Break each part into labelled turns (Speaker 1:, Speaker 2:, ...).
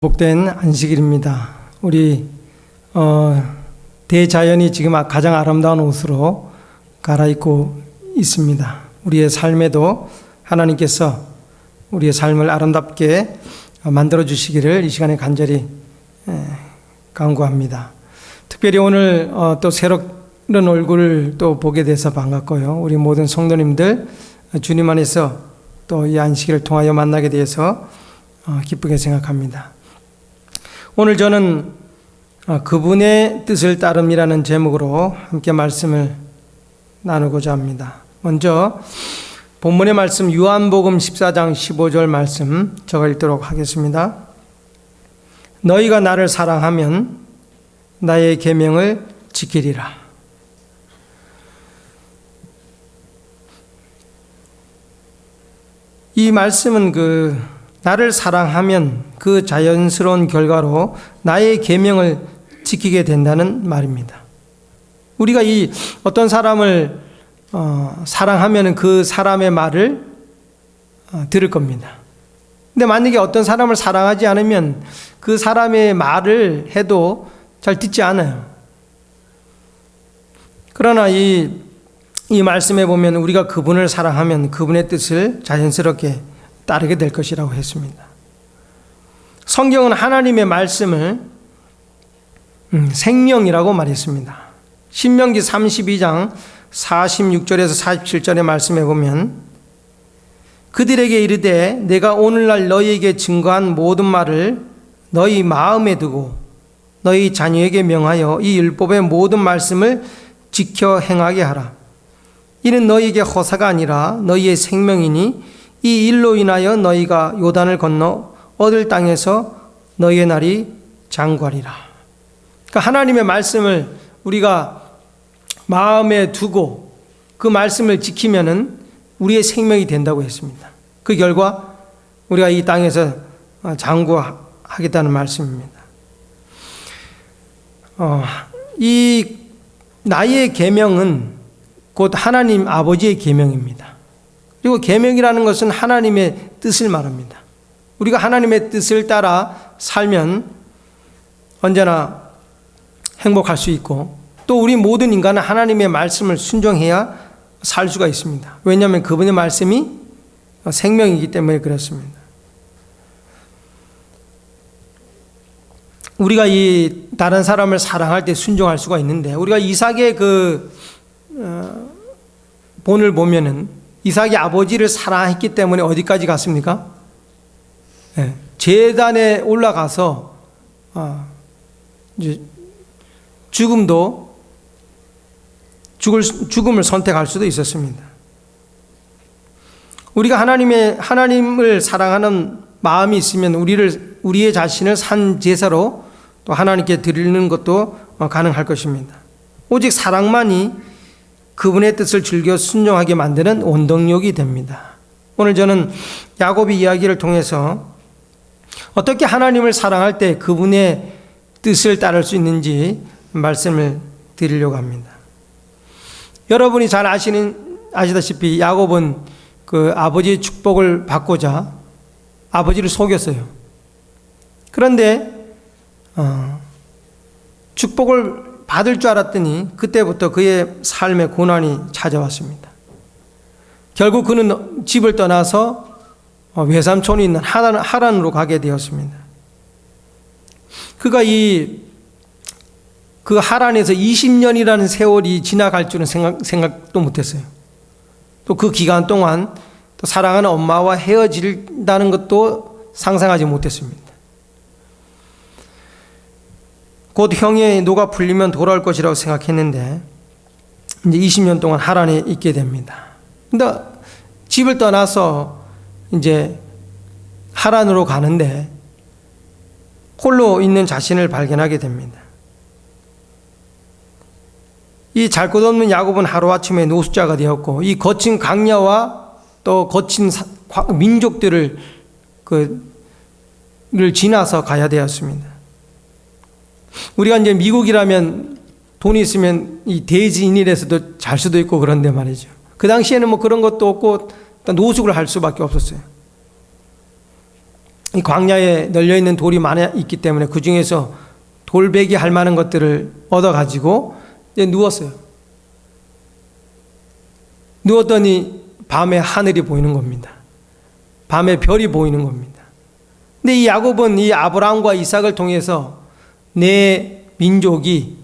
Speaker 1: 복된 안식일입니다. 우리 대자연이 지금 가장 아름다운 옷으로 갈아입고 있습니다. 우리의 삶에도 하나님께서 우리의 삶을 아름답게 만들어 주시기를 이 시간에 간절히 간구합니다. 특별히 오늘 또 새로운 얼굴을 또 보게 돼서 반갑고요. 우리 모든 성도님들 주님 안에서 또 이 안식일을 통하여 만나게 되어서 기쁘게 생각합니다. 오늘 저는 그분의 뜻을 따름이라는 제목으로 함께 말씀을 나누고자 합니다. 먼저 본문의 말씀 요한복음 14장 15절 말씀 제가 읽도록 하겠습니다. 너희가 나를 사랑하면 나의 계명을 지키리라. 이 말씀은 나를 사랑하면 그 자연스러운 결과로 나의 계명을 지키게 된다는 말입니다. 우리가 이 어떤 사람을 사랑하면 그 사람의 말을 들을 겁니다. 근데 만약에 어떤 사람을 사랑하지 않으면 그 사람의 말을 해도 잘 듣지 않아요. 그러나 이 말씀에 보면 우리가 그분을 사랑하면 그분의 뜻을 자연스럽게 따르게 될 것이라고 했습니다. 성경은 하나님의 말씀을 생명이라고 말했습니다. 신명기 32장 46절에서 47절의 말씀에 보면 그들에게 이르되 내가 오늘날 너희에게 증거한 모든 말을 너희 마음에 두고 너희 자녀에게 명하여 이 율법의 모든 말씀을 지켜 행하게 하라. 이는 너희에게 허사가 아니라 너희의 생명이니 이 일로 인하여 너희가 요단을 건너 얻을 땅에서 너희의 날이 장구하리라. 그러니까 하나님의 말씀을 우리가 마음에 두고 그 말씀을 지키면은 우리의 생명이 된다고 했습니다. 그 결과 우리가 이 땅에서 장구하겠다는 말씀입니다. 이 나의 계명은 곧 하나님 아버지의 계명입니다. 그리고 계명이라는 것은 하나님의 뜻을 말합니다. 우리가 하나님의 뜻을 따라 살면 언제나 행복할 수 있고 또 우리 모든 인간은 하나님의 말씀을 순종해야 살 수가 있습니다. 왜냐하면 그분의 말씀이 생명이기 때문에 그렇습니다. 우리가 이 다른 사람을 사랑할 때 순종할 수가 있는데 우리가 이삭의 본을 보면은 이삭이 아버지를 사랑했기 때문에 어디까지 갔습니까? 네, 제단에 올라가서 이제 죽음을 선택할 수도 있었습니다. 우리가 하나님을 사랑하는 마음이 있으면 우리의 자신을 산 제사로 또 하나님께 드리는 것도 가능할 것입니다. 오직 사랑만이 그분의 뜻을 즐겨 순종하게 만드는 원동력이 됩니다. 오늘 저는 야곱의 이야기를 통해서 어떻게 하나님을 사랑할 때 그분의 뜻을 따를 수 있는지 말씀을 드리려고 합니다. 여러분이 잘 아시다시피 야곱은 그 아버지의 축복을 받고자 아버지를 속였어요. 그런데 축복을 받을 줄 알았더니 그때부터 그의 삶의 고난이 찾아왔습니다. 결국 그는 집을 떠나서 외삼촌이 있는 하란으로 가게 되었습니다. 그가 그 하란에서 20년이라는 세월이 지나갈 줄은 생각도 못했어요. 또 그 기간 동안 또 사랑하는 엄마와 헤어진다는 것도 상상하지 못했습니다. 곧 형의 노가 풀리면 돌아올 것이라고 생각했는데 이제 20년 동안 하란에 있게 됩니다. 근데 집을 떠나서 이제 하란으로 가는데 홀로 있는 자신을 발견하게 됩니다. 이 잘 것 없는 야곱은 하루아침에 노숙자가 되었고 이 거친 강야와 또 거친 민족들을 지나서 가야 되었습니다. 우리가 이제 미국이라면 돈이 있으면 이 대지인일에서도 잘 수도 있고 그런데 말이죠. 그 당시에는 뭐 그런 것도 없고 노숙을 할 수밖에 없었어요. 이 광야에 널려 있는 돌이 많이 있기 때문에 그 중에서 돌베개 할 만한 것들을 얻어가지고 이제 누웠어요. 누웠더니 밤에 하늘이 보이는 겁니다. 밤에 별이 보이는 겁니다. 근데 이 야곱은 이 아브라함과 이삭을 통해서 내 민족이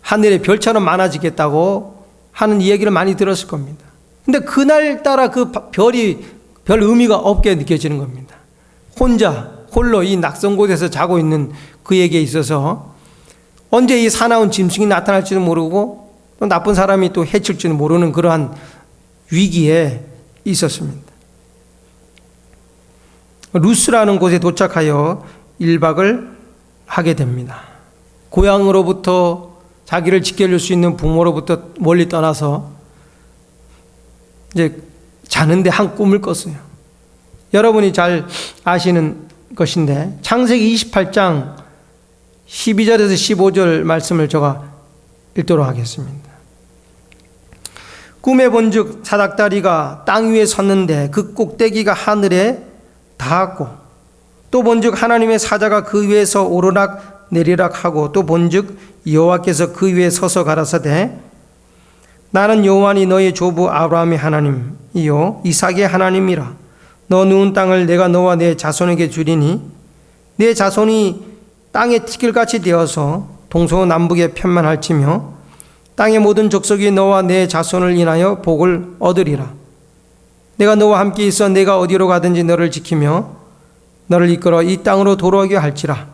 Speaker 1: 하늘의 별처럼 많아지겠다고 하는 이야기를 많이 들었을 겁니다. 근데 그날따라 그 별이 별 의미가 없게 느껴지는 겁니다. 홀로 이 낯선 곳에서 자고 있는 그에게 있어서 언제 이 사나운 짐승이 나타날지도 모르고 또 나쁜 사람이 또 해칠지도 모르는 그러한 위기에 있었습니다. 루스라는 곳에 도착하여 1박을 하게 됩니다. 고향으로부터 자기를 지켜줄 수 있는 부모로부터 멀리 떠나서 이제 자는데 한 꿈을 꿨어요. 여러분이 잘 아시는 것인데 창세기 28장 12절에서 15절 말씀을 제가 읽도록 하겠습니다. 꿈에 본즉 사닥다리가 땅 위에 섰는데 그 꼭대기가 하늘에 닿았고 또 본즉 하나님의 사자가 그 위에서 오르락 내리락 하고 또 본즉 여호와께서 그 위에 서서 가라사대 나는 여호와니 너의 조부 아브라함의 하나님이요 이삭의 하나님이라. 너 누운 땅을 내가 너와 내 자손에게 주리니 내 자손이 땅의 티끌같이 되어서 동서남북에 편만할지며 땅의 모든 족속이 너와 내 자손을 인하여 복을 얻으리라. 내가 너와 함께 있어 내가 어디로 가든지 너를 지키며 너를 이끌어 이 땅으로 돌아오게 할지라.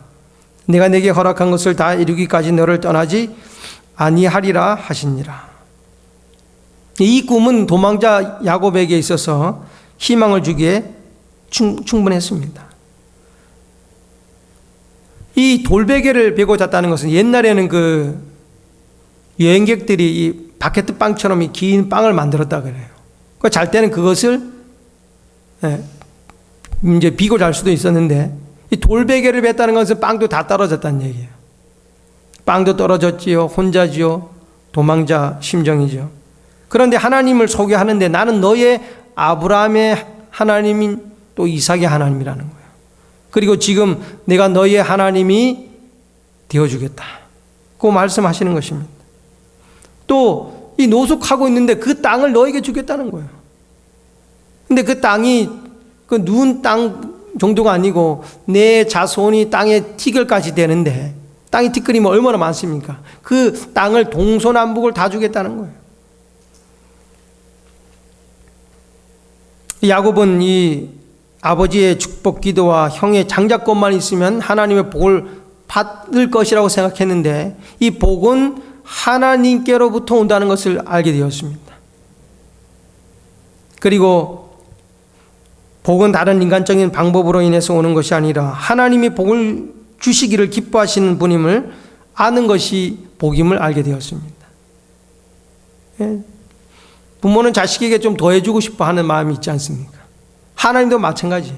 Speaker 1: 내가 내게 허락한 것을 다 이루기까지 너를 떠나지 아니하리라 하시니라. 이 꿈은 도망자 야곱에게 있어서 희망을 주기에 충분했습니다. 이 돌베개를 베고 잤다는 것은 옛날에는 그 여행객들이 이 바게트 빵처럼 이 긴 빵을 만들었다 그래요. 잘 때는 그것을 이제 비고 잘 수도 있었는데 이 돌베개를 뱉다는 것은 빵도 다 떨어졌다는 얘기예요. 빵도 떨어졌지요. 혼자지요. 도망자 심정이죠. 그런데 하나님을 소개하는데 나는 너의 아브라함의 하나님인 또 이삭의 하나님이라는 거예요. 그리고 지금 내가 너의 하나님이 되어주겠다. 그 말씀하시는 것입니다. 또 이 노숙하고 있는데 그 땅을 너에게 주겠다는 거예요. 근데 그 땅이 그 누운 땅 정도가 아니고 내 자손이 땅의 티끌까지 되는데 땅의 티끌이면 얼마나 많습니까? 그 땅을 동서남북을 다 주겠다는 거예요. 야곱은 이 아버지의 축복 기도와 형의 장자권만 있으면 하나님의 복을 받을 것이라고 생각했는데 이 복은 하나님께로부터 온다는 것을 알게 되었습니다. 그리고 복은 다른 인간적인 방법으로 인해서 오는 것이 아니라 하나님이 복을 주시기를 기뻐하시는 분임을 아는 것이 복임을 알게 되었습니다. 부모는 자식에게 좀 더 해주고 싶어 하는 마음이 있지 않습니까? 하나님도 마찬가지예요.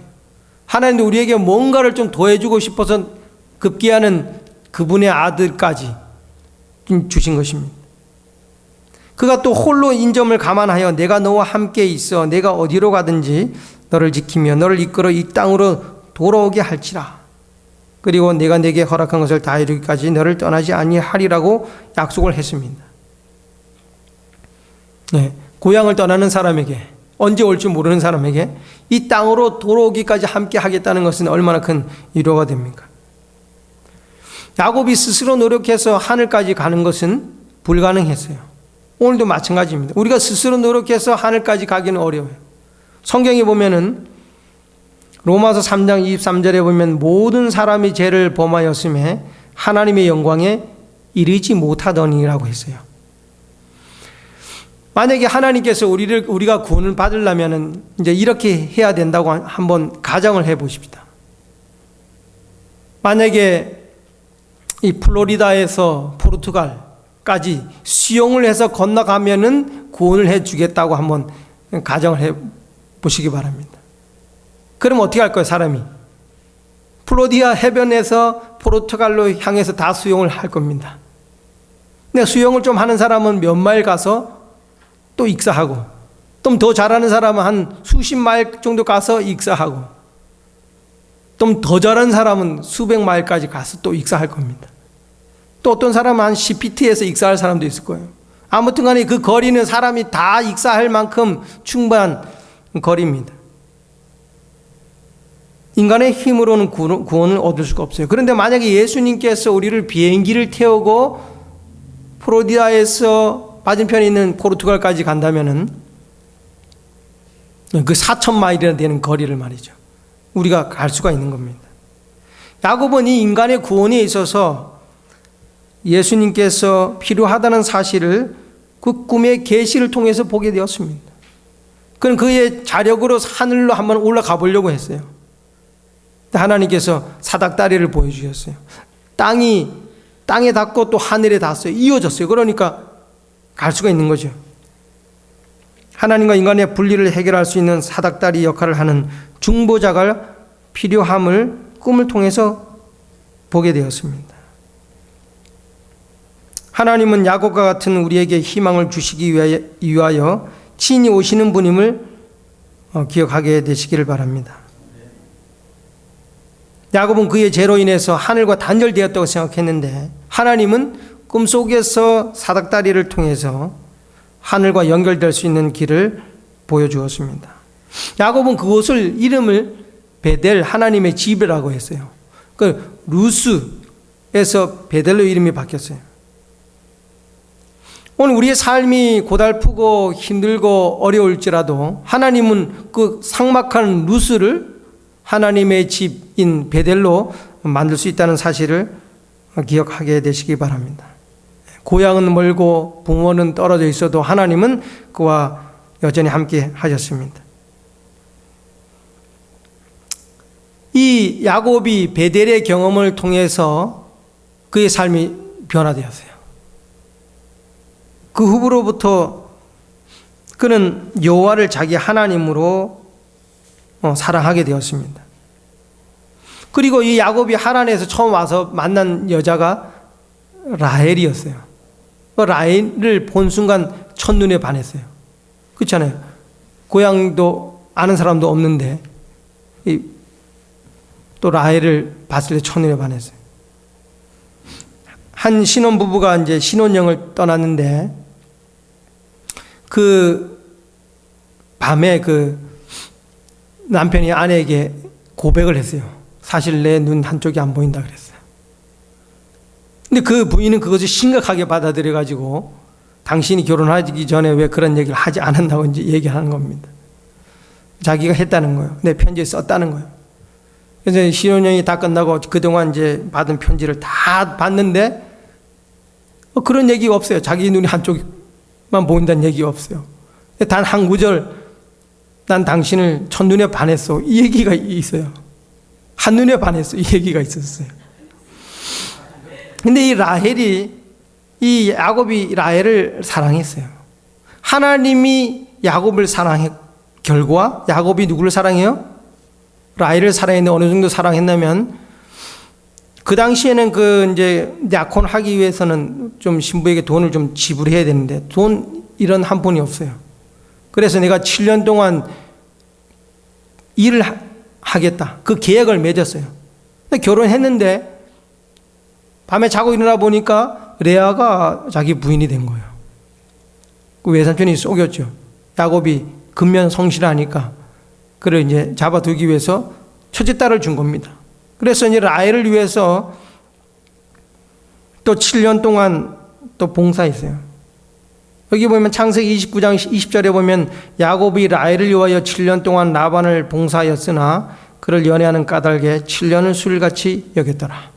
Speaker 1: 하나님도 우리에게 뭔가를 좀 더 해주고 싶어서 급기야는 그분의 아들까지 주신 것입니다. 그가 또 홀로 인점을 감안하여 내가 너와 함께 있어 내가 어디로 가든지 너를 지키며 너를 이끌어 이 땅으로 돌아오게 할지라. 그리고 내가 내게 허락한 것을 다 이루기까지 너를 떠나지 아니하리라고 약속을 했습니다. 고향을 떠나는 사람에게, 언제 올지 모르는 사람에게 이 땅으로 돌아오기까지 함께 하겠다는 것은 얼마나 큰 위로가 됩니까? 야곱이 스스로 노력해서 하늘까지 가는 것은 불가능했어요. 오늘도 마찬가지입니다. 우리가 스스로 노력해서 하늘까지 가기는 어려워요. 성경에 보면은 로마서 3장 23절에 보면 모든 사람이 죄를 범하였음에 하나님의 영광에 이르지 못하더니라고 했어요. 만약에 하나님께서 우리가 구원을 받으려면 이제 이렇게 해야 된다고 한번 가정을 해 보십시다. 만약에 이 플로리다에서 포르투갈까지 수영을 해서 건너가면은 구원을 해 주겠다고 한번 가정을 해 보시기 바랍니다. 그럼 어떻게 할 거예요, 사람이? 플로리다 해변에서 포르투갈로 향해서 다 수영을 할 겁니다. 근데 수영을 좀 하는 사람은 몇 마일 가서 또 익사하고, 좀 더 잘하는 사람은 한 수십 마일 정도 가서 익사하고, 좀 더 잘한 사람은 수백 마일까지 가서 또 익사할 겁니다. 또 어떤 사람은 한 10피트에서 익사할 사람도 있을 거예요. 아무튼 간에 그 거리는 사람이 다 익사할 만큼 충분한 거리입니다. 인간의 힘으로는 구원을 얻을 수가 없어요. 그런데 만약에 예수님께서 우리를 비행기를 태우고 플로리다에서 맞은편에 있는 포르투갈까지 간다면은 그 4,000마일이나 되는 거리를 말이죠. 우리가 갈 수가 있는 겁니다. 야곱은 이 인간의 구원에 있어서 예수님께서 필요하다는 사실을 그 꿈의 계시를 통해서 보게 되었습니다. 그는 그의 자력으로 하늘로 한번 올라가 보려고 했어요. 하나님께서 사닥다리를 보여주셨어요. 땅에 닿고 또 하늘에 닿았어요. 이어졌어요. 그러니까 갈 수가 있는 거죠. 하나님과 인간의 분리를 해결할 수 있는 사닥다리 역할을 하는 중보자가 필요함을 꿈을 통해서 보게 되었습니다. 하나님은 야곱과 같은 우리에게 희망을 주시기 위하여 친히 오시는 분임을 기억하게 되시기를 바랍니다. 야곱은 그의 죄로 인해서 하늘과 단절되었다고 생각했는데 하나님은 꿈속에서 사닥다리를 통해서 하늘과 연결될 수 있는 길을 보여주었습니다. 야곱은 그곳을 이름을 베델, 하나님의 집이라고 했어요. 그 루스에서 베델로 이름이 바뀌었어요. 오늘 우리의 삶이 고달프고 힘들고 어려울지라도 하나님은 그 삭막한 루스를 하나님의 집인 베델로 만들 수 있다는 사실을 기억하게 되시기 바랍니다. 고향은 멀고 부모는 떨어져 있어도 하나님은 그와 여전히 함께 하셨습니다. 이 야곱이 베델의 경험을 통해서 그의 삶이 변화되었어요. 그 후로부터 그는 여호와를 자기 하나님으로 사랑하게 되었습니다. 그리고 이 야곱이 하란에서 처음 와서 만난 여자가 라헬이었어요. 라헬을 본 순간 첫눈에 반했어요. 그렇잖아요. 고향도 아는 사람도 없는데 또 라헬을 봤을 때 첫눈에 반했어요. 한 신혼부부가 이제 신혼여행을 떠났는데 그 밤에 그 남편이 아내에게 고백을 했어요. 사실 내 눈 한쪽이 안 보인다 그랬어요. 근데 그 부인은 그것을 심각하게 받아들여 가지고 당신이 결혼하기 전에 왜 그런 얘기를 하지 않았다고 이제 얘기하는 겁니다. 자기가 했다는 거예요. 내 편지에 썼다는 거예요. 그래서 신혼여행이 다 끝나고 그동안 이제 받은 편지를 다 봤는데 그런 얘기가 없어요. 자기 눈이 한쪽만 보인다는 얘기가 없어요. 단 한 구절, 난 당신을 첫눈에 반했어, 이 얘기가 있어요. 한눈에 반했어, 이 얘기가 있었어요. 근데 이 야곱이 라헬을 사랑했어요. 하나님이 야곱을 사랑해 결과 야곱이 누구를 사랑해요? 라헬을 사랑했는데 어느 정도 사랑했냐면 그 당시에는 그 이제 약혼하기 위해서는 좀 신부에게 돈을 좀 지불해야 되는데 돈 이런 한 푼이 없어요. 그래서 내가 7년 동안 일을 하겠다. 그 계획을 맺었어요. 결혼했는데 밤에 자고 일어나 보니까 레아가 자기 부인이 된 거예요. 그 외삼촌이 속였죠. 야곱이 근면 성실하니까 그를 이제 잡아두기 위해서 첫째 딸을 준 겁니다. 그래서 이제 라헬을 위해서 또 7년 동안 또 봉사했어요. 여기 보면 창세기 29장 20절에 보면 야곱이 라헬을 위하여 7년 동안 라반을 봉사하였으나 그를 연애하는 까닭에 7년을 술같이 여겼더라.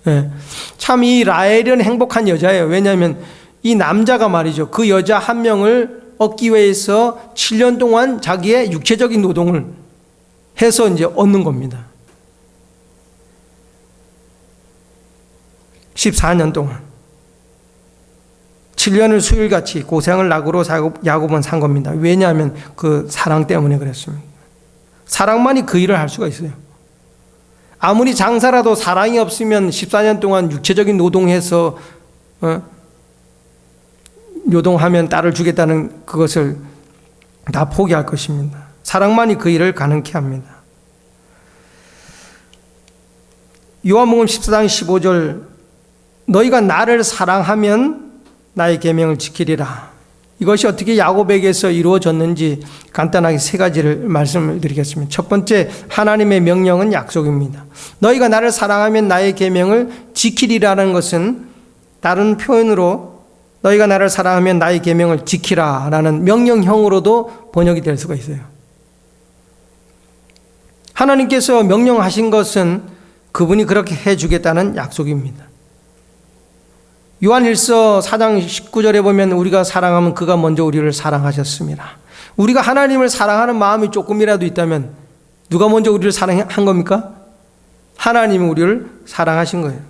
Speaker 1: 네. 참 이 라헬은 행복한 여자예요. 왜냐하면 이 남자가 말이죠. 그 여자 한 명을 얻기 위해서 7년 동안 자기의 육체적인 노동을 해서 이제 얻는 겁니다. 14년 동안 7년을 수일같이 고생을 낙으로 야곱은 산 겁니다. 왜냐하면 그 사랑 때문에 그랬습니다. 사랑만이 그 일을 할 수가 있어요. 아무리 장사라도 사랑이 없으면 14년 동안 육체적인 노동해서 요동하면 딸을 주겠다는 그것을 다 포기할 것입니다. 사랑만이 그 일을 가능케 합니다. 요한복음 14장 15절 너희가 나를 사랑하면 나의 계명을 지키리라. 이것이 어떻게 야곱에게서 이루어졌는지 간단하게 세 가지를 말씀을 드리겠습니다. 첫 번째, 하나님의 명령은 약속입니다. 너희가 나를 사랑하면 나의 계명을 지키리라는 것은 다른 표현으로 너희가 나를 사랑하면 나의 계명을 지키라라는 명령형으로도 번역이 될 수가 있어요. 하나님께서 명령하신 것은 그분이 그렇게 해주겠다는 약속입니다. 요한일서 4장 19절에 보면 우리가 사랑하면 그가 먼저 우리를 사랑하셨습니다. 우리가 하나님을 사랑하는 마음이 조금이라도 있다면 누가 먼저 우리를 사랑한 겁니까? 하나님이 우리를 사랑하신 거예요.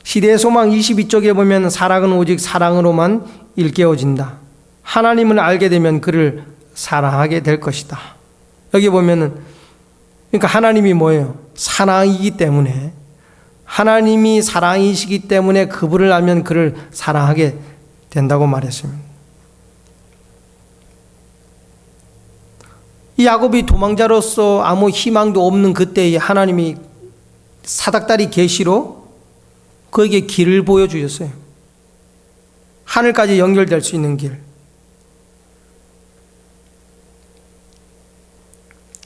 Speaker 1: 시대의 소망 22쪽에 보면 사랑은 오직 사랑으로만 일깨워진다. 하나님을 알게 되면 그를 사랑하게 될 것이다. 여기 보면은 그러니까 하나님이 뭐예요? 사랑이기 때문에 하나님이 사랑이시기 때문에 그분을 알면 그를 사랑하게 된다고 말했습니다. 이 야곱이 도망자로서 아무 희망도 없는 그때에 하나님이 사닥다리 계시로 그에게 길을 보여주셨어요. 하늘까지 연결될 수 있는 길.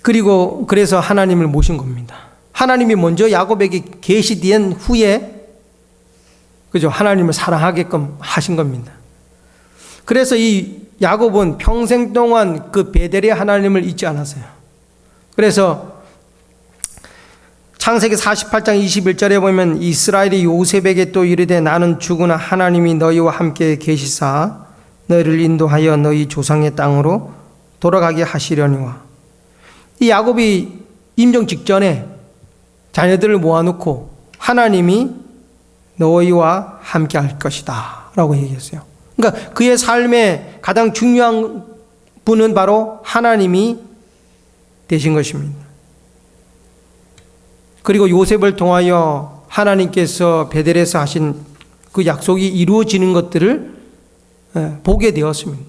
Speaker 1: 그리고 그래서 하나님을 모신 겁니다. 하나님이 먼저 야곱에게 계시된 후에 그죠? 하나님을 사랑하게끔 하신 겁니다. 그래서 이 야곱은 평생 동안 그 베델의 하나님을 잊지 않았어요. 그래서 창세기 48장 21절에 보면 이스라엘이 요셉에게 또 이르되 나는 죽으나 하나님이 너희와 함께 계시사 너희를 인도하여 너희 조상의 땅으로 돌아가게 하시려니와. 이 야곱이 임종 직전에 자녀들을 모아놓고 하나님이 너희와 함께 할 것이다 라고 얘기했어요. 그러니까 그의 삶의 가장 중요한 분은 바로 하나님이 되신 것입니다. 그리고 요셉을 통하여 하나님께서 베델에서 하신 그 약속이 이루어지는 것들을 보게 되었습니다.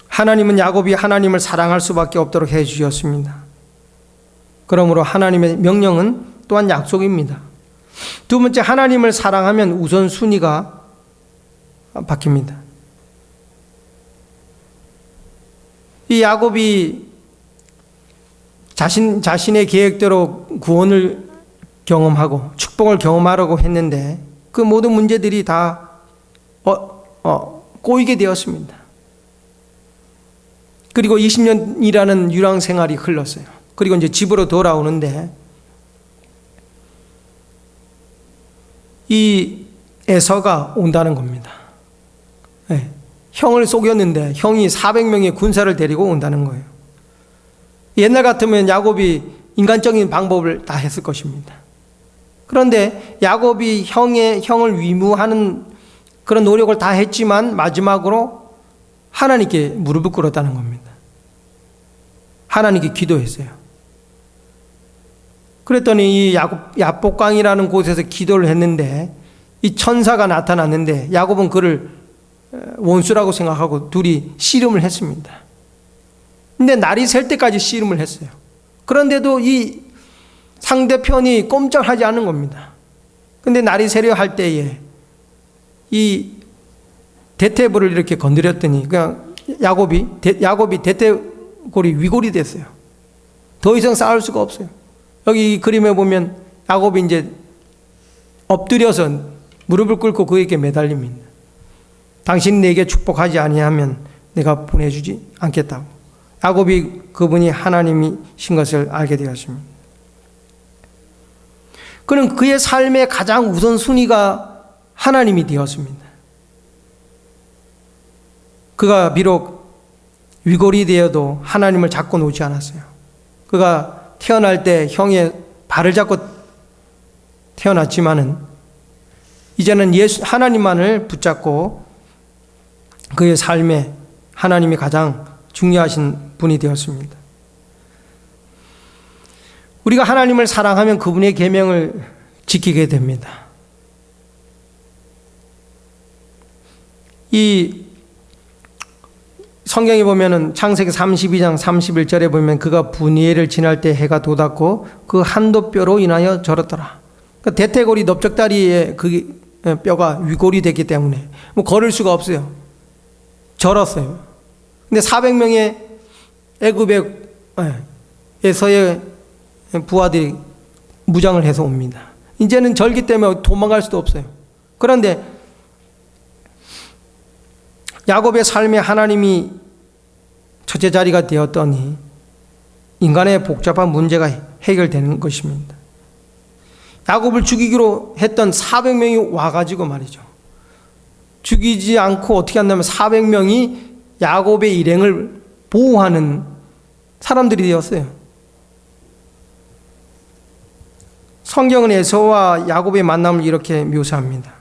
Speaker 1: 하나님은 야곱이 하나님을 사랑할 수밖에 없도록 해 주셨습니다. 그러므로 하나님의 명령은 또한 약속입니다. 두 번째, 하나님을 사랑하면 우선순위가 바뀝니다. 이 야곱이 자신의 계획대로 구원을 경험하고 축복을 경험하려고 했는데 그 모든 문제들이 다 꼬이게 되었습니다. 그리고 20년이라는 유랑 생활이 흘렀어요. 그리고 이제 집으로 돌아오는데 이 에서가 온다는 겁니다. 네. 형을 속였는데 형이 400명의 군사를 데리고 온다는 거예요. 옛날 같으면 야곱이 인간적인 방법을 다 했을 것입니다. 그런데 야곱이 형을 위무하는 그런 노력을 다 했지만 마지막으로 하나님께 무릎을 꿇었다는 겁니다. 하나님께 기도했어요. 그랬더니 이 야복강이라는 곳에서 기도를 했는데 이 천사가 나타났는데 야곱은 그를 원수라고 생각하고 둘이 씨름을 했습니다. 근데 날이 셀 때까지 씨름을 했어요. 그런데도 이 상대편이 꼼짝하지 않은 겁니다. 근데 날이 새려 할 때에 이 대퇴골을 이렇게 건드렸더니 그냥 야곱이 대퇴골이 위골이 됐어요. 더 이상 싸울 수가 없어요. 여기 이 그림에 보면 야곱이 이제 엎드려서 무릎을 꿇고 그에게 매달립니다. 당신이 내게 축복하지 아니하면 내가 보내주지 않겠다고. 야곱이 그분이 하나님이신 것을 알게 되었습니다. 그는 그의 삶의 가장 우선순위가 하나님이 되었습니다. 그가 비록 위골이 되어도 하나님을 잡고 놓지 않았어요. 그가 태어날 때 형의 발을 잡고 태어났지만은 이제는 하나님만을 붙잡고 그의 삶에 하나님이 가장 중요하신 분이 되었습니다. 우리가 하나님을 사랑하면 그분의 계명을 지키게 됩니다. 이 성경에 보면은 창세기 32장 31절에 보면 그가 분이엘을 지날 때 해가 돋았고 그 한도뼈로 인하여 절었더라. 그러니까 대퇴골이 넓적다리에 그 뼈가 위골이 됐기 때문에 뭐 걸을 수가 없어요. 절었어요. 근데 400명의 애굽에서의 부하들이 무장을 해서 옵니다. 이제는 절기 때문에 도망갈 수도 없어요. 그런데 야곱의 삶에 하나님이 첫째 자리가 되었더니 인간의 복잡한 문제가 해결되는 것입니다. 야곱을 죽이기로 했던 400명이 와가지고 말이죠. 죽이지 않고 어떻게 한다면 400명이 야곱의 일행을 보호하는 사람들이 되었어요. 성경은 에서와 야곱의 만남을 이렇게 묘사합니다.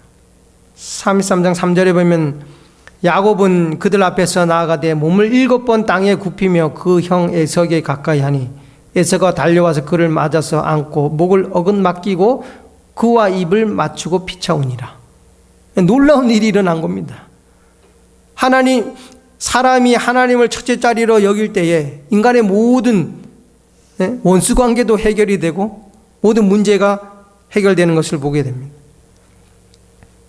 Speaker 1: 33장 3절에 보면 야곱은 그들 앞에서 나아가되 몸을 7번 땅에 굽히며 그 형 에석에 가까이 하니 에서가 달려와서 그를 맞아서 안고 목을 어긋 맡기고 그와 입을 맞추고 피차오니라. 놀라운 일이 일어난 겁니다. 사람이 하나님을 첫째 자리로 여길 때에 인간의 모든 원수 관계도 해결이 되고 모든 문제가 해결되는 것을 보게 됩니다.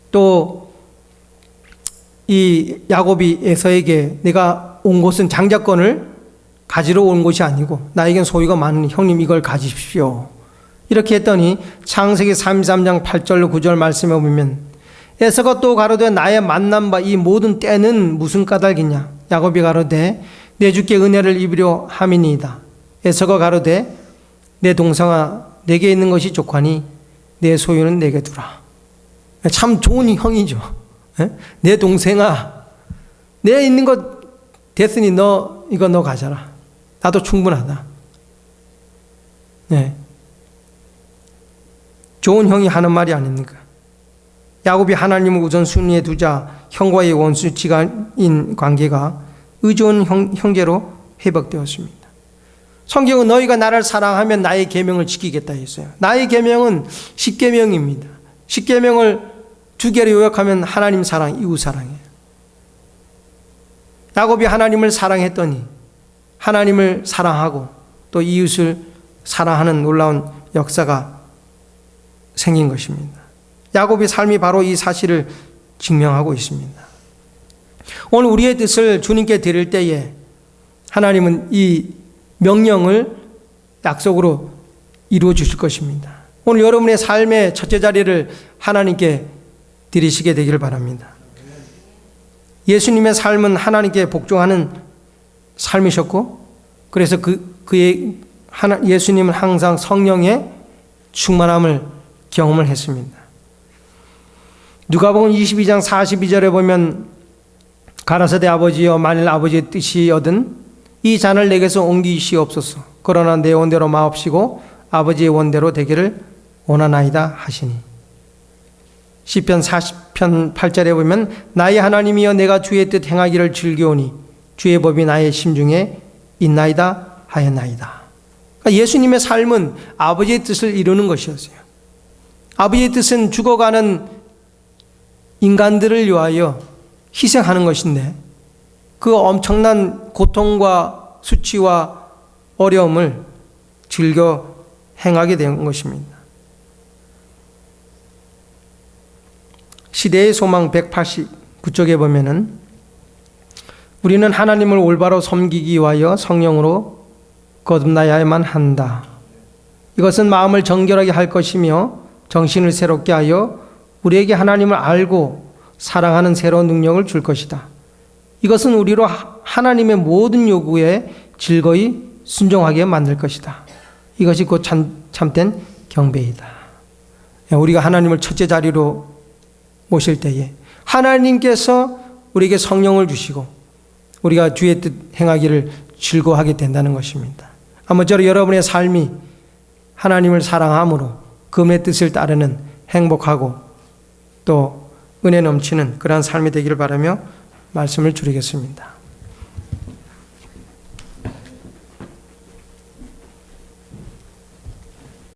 Speaker 1: 또 이 야곱이 에서에게 내가 온 곳은 장자권을 가지러 온 것이 아니고 나에겐 소유가 많으니 형님 이걸 가지십시오. 이렇게 했더니 창세기 33장 8절로 9절 말씀에 보면 에서가 또 가로되 나의 만난 바 이 모든 때는 무슨 까닭이냐. 야곱이 가로되 내 주께 은혜를 입으려 함이니이다. 에서가 가로되 내 동생아 내게 있는 것이 족하니 내 소유는 내게 두라. 참 좋은 형이죠. 내 동생아 내 있는 것 됐으니 이거 너 가져라. 나도 충분하다. 네. 좋은 형이 하는 말이 아닙니까? 야곱이 하나님을 우선순위에 두자 형과의 원수지간인 관계가 의존 형제로 회복되었습니다. 성경은 너희가 나를 사랑하면 나의 계명을 지키겠다 했어요. 나의 계명은 10계명입니다. 10계명을 두 개로 요약하면 하나님 사랑, 이웃 사랑이에요. 야곱이 하나님을 사랑했더니 하나님을 사랑하고 또 이웃을 사랑하는 놀라운 역사가 생긴 것입니다. 야곱의 삶이 바로 이 사실을 증명하고 있습니다. 오늘 우리의 뜻을 주님께 드릴 때에 하나님은 이 명령을 약속으로 이루어 주실 것입니다. 오늘 여러분의 삶의 첫째 자리를 하나님께 드리시게 되기를 바랍니다. 예수님의 삶은 하나님께 복종하는 삶이셨고 그래서 예수님은 항상 성령의 충만함을 경험을 했습니다. 누가복음 22장 42절에 보면 가라사대 아버지여 만일 아버지의 뜻이거든 이 잔을 내게서 옮기시옵소서. 그러나 내 원대로 마옵시고 아버지의 원대로 되기를 원하나이다 하시니. 시편 40편 8절에 보면 나의 하나님이여 내가 주의 뜻 행하기를 즐겨오니 주의 법이 나의 심중에 있나이다 하였나이다. 그러니까 예수님의 삶은 아버지의 뜻을 이루는 것이었어요. 아버지의 뜻은 죽어가는 인간들을 위하여 희생하는 것인데 그 엄청난 고통과 수치와 어려움을 즐겨 행하게 된 것입니다. 시대의 소망 189쪽에 보면은 우리는 하나님을 올바로 섬기기 위하여 성령으로 거듭나야만 한다. 이것은 마음을 정결하게 할 것이며 정신을 새롭게 하여 우리에게 하나님을 알고 사랑하는 새로운 능력을 줄 것이다. 이것은 우리로 하나님의 모든 요구에 즐거이 순종하게 만들 것이다. 이것이 곧 참된 경배이다. 우리가 하나님을 첫째 자리로 모실 때에 하나님께서 우리에게 성령을 주시고 우리가 주의 뜻 행하기를 즐거워하게 된다는 것입니다. 아무쪼록 여러분의 삶이 하나님을 사랑함으로 그분의 뜻을 따르는 행복하고 또 은혜 넘치는 그러한 삶이 되기를 바라며 말씀을 드리겠습니다.